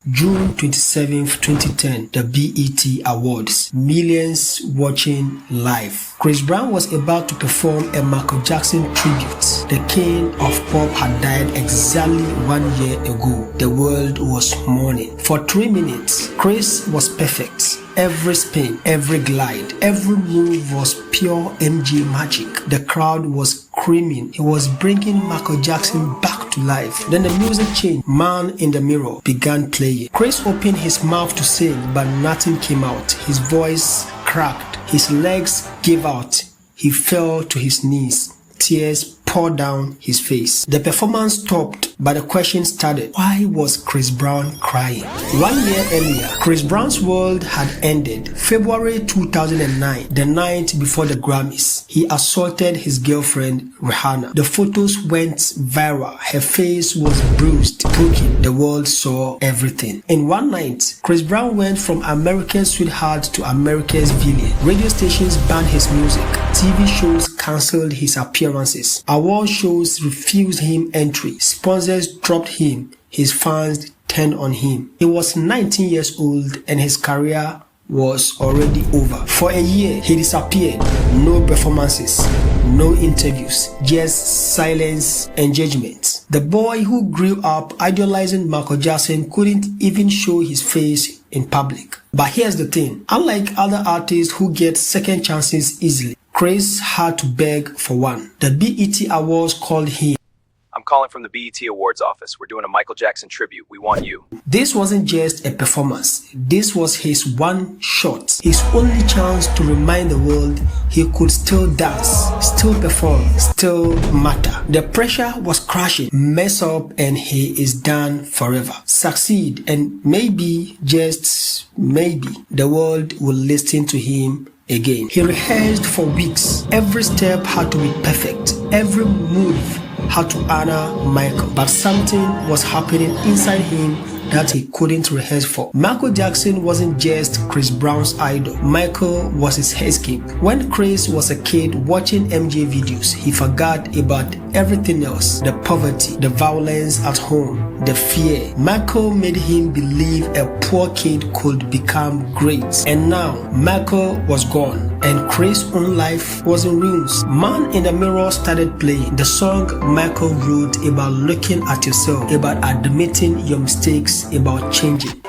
June 27th, 2010, the BET Awards. Millions watching live. Chris Brown was about to perform a Michael Jackson tribute. The king of pop had died exactly 1 year ago. The world was mourning. For 3 minutes, Chris was perfect. Every spin, every glide, every move was pure MJ magic. The crowd was screaming. He was bringing Michael Jackson back to life. Then the music changed. Man in the Mirror began playing. Chris opened his mouth to sing, but nothing came out. His voice cracked. His legs gave out. He fell to his knees. Tears poured down his face. The performance stopped, but the question started. Why was Chris Brown crying? 1 year earlier, Chris Brown's world had ended. February 2009, the night before the Grammys, he assaulted his girlfriend, Rihanna. The photos went viral. Her face was bruised, broken. The world saw everything. In one night, Chris Brown went from America's sweetheart to America's villain. Radio stations banned his music. TV shows cancelled his appearances. Award shows refused him entry. Sponsors dropped him. His fans turned on him. He was 19 years old and his career was already over. For a year, he disappeared. No performances, no interviews, just silence and judgment. The boy who grew up idolizing Michael Jackson couldn't even show his face in public. But here's the thing. Unlike other artists who get second chances easily, Chris had to beg for one. The BET Awards called him. I'm calling from the BET Awards office. We're doing a Michael Jackson tribute. We want you. This wasn't just a performance. This was his one shot. His only chance to remind the world he could still dance, still perform, still matter. The pressure was crashing. Mess up and he is done forever. Succeed and maybe, just maybe, the world will listen to him again. He rehearsed for weeks. Every step had to be perfect. Every move had to honor Michael. But something was happening inside him that he couldn't rehearse for. Michael Jackson wasn't just Chris Brown's idol. Michael was his escape. When Chris was a kid watching MJ videos, he forgot about everything else. The poverty, the violence at home, the fear. Michael made him believe a poor kid could become great. And now, Michael was gone and Chris' own life was in ruins. Man in the Mirror started playing. The song Michael wrote about looking at yourself, about admitting your mistakes, about changing.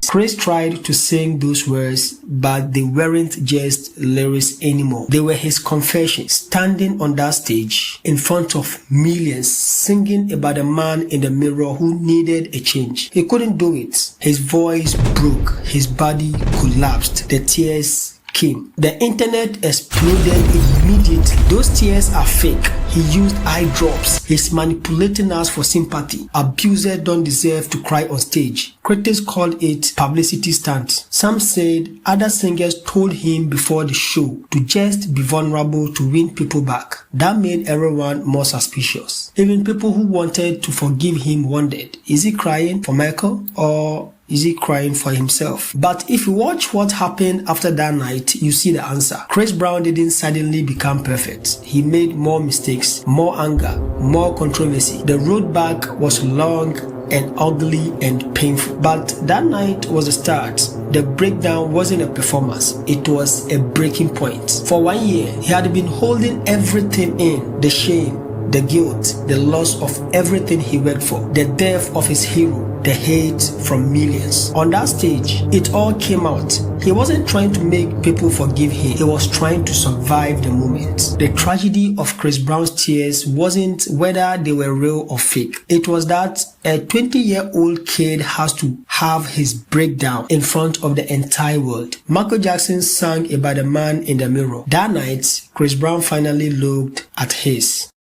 Chris tried to sing those words, but they weren't just lyrics anymore. They were his confession. Standing on that stage in front of millions, singing about a man in the mirror who needed a change. He couldn't do it. His voice broke. His body collapsed. The tears came. The internet exploded immediately. Those tears are fake. He used eye drops. He's manipulating us for sympathy. Abusers don't deserve to cry on stage. Critics called it publicity stunt. Some said other singers told him before the show to just be vulnerable to win people back. That made everyone more suspicious. Even people who wanted to forgive him wondered, is he crying for Michael or is he crying for himself? But if you watch what happened after that night, you see the answer. Chris Brown didn't suddenly become perfect. He made more mistakes, more anger, more controversy. The road back was long and ugly and painful. But that night was the start. The breakdown wasn't a performance. It was a breaking point. For 1 year, he had been holding everything in. The shame, the guilt, the loss of everything he worked for, the death of his hero, the hate from millions. On that stage, it all came out. He wasn't trying to make people forgive him. He was trying to survive the moment. The tragedy of Chris Brown's tears wasn't whether they were real or fake. It was that a 20-year-old kid has to have his breakdown in front of the entire world. Michael Jackson sang about a man in the mirror. That night, Chris Brown finally looked at his.